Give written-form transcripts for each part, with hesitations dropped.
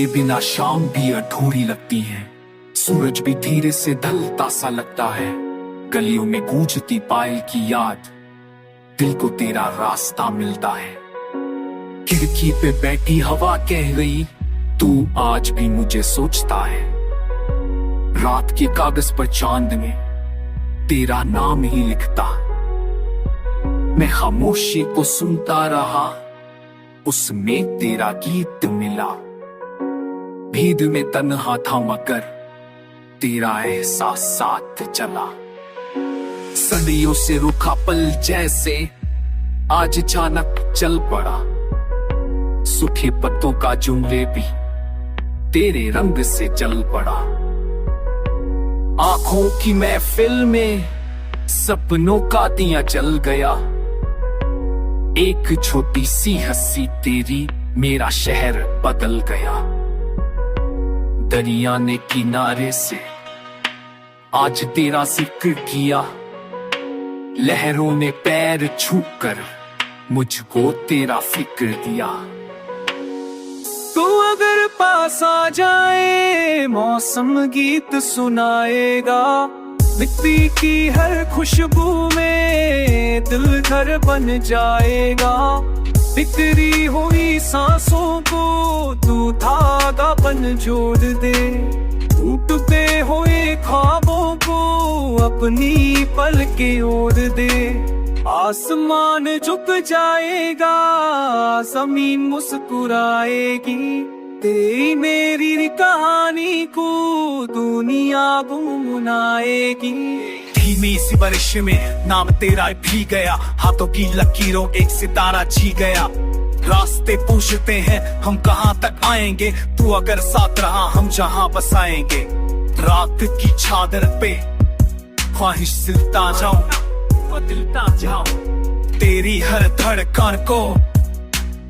तेरे बिना शाम भी अधूरी लगती है, सूरज भी धीरे से ढलता सा लगता है। गलियों में गूंजती पायल की याद, दिल को तेरा रास्ता मिलता है। खिड़की पे बैठी हवा कह गई, तू आज भी मुझे सोचता है। रात के कागज पर चांद में तेरा नाम ही लिखता, मैं खामोशी को सुनता रहा, उसमें तेरा गीत मिला। भीड़ में तन्हा था मगर तेरा एहसास साथ चला। सदियों से रुका पल जैसे आज अचानक चल पड़ा। सूखे पत्तों का जुमले भी तेरे रंग से चल पड़ा। आंखों की महफिल में सपनों का दिया जल गया। एक छोटी सी हंसी तेरी मेरा शहर बदल गया। दरिया ने किनारे से आज तेरा जिक्र किया। लहरों ने पैर छूकर मुझको तेरा फिक्र दिया। तू अगर पास आ जाए मौसम गीत सुनाएगा। मिट्टी की हर खुशबू में दिल घर बन जाएगा। बिखरी हुई सांसों को तू धागा बन जोड़ दे। टूटते हुए ख्वाबों को अपनी पल के ओढ़ दे। आसमान झुक जाएगा, जमीन मुस्कुराएगी। तेरी मेरी कहानी को दुनिया गुनगुनाएगी। धीमी सी बारिश में नाम तेरा भी गया। हाथों की लकीरों एक सितारा जी गया। रास्ते पूछते हैं हम कहाँ तक आएंगे, तू अगर साथ रहा हम जहाँ बसाएंगे। रात की चादर पे ख्वाहिश सिलता जाऊं, बदलता जाऊं। तेरी हर धड़कन को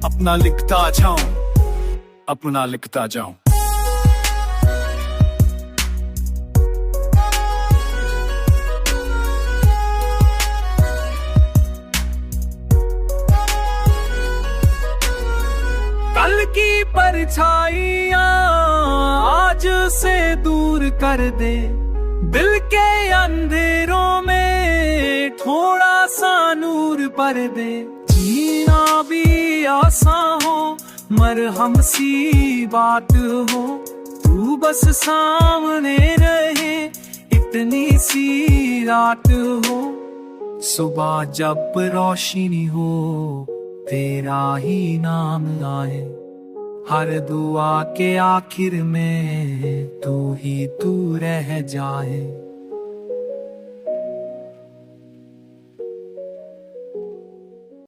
अपना लिखता जाऊं, अपना लिखता जाऊं। कल की परछाइयां आज से दूर कर दे। दिल के अंधेरों में थोड़ा सा नूर भर दे। जीना भी आसान हो, मरहम सी बात हो। तू बस सामने रहे, इतनी सी रात हो। सुबह जब रोशनी हो तेरा ही नाम आए। हर दुआ के आखिर में तू ही तू रह जाए।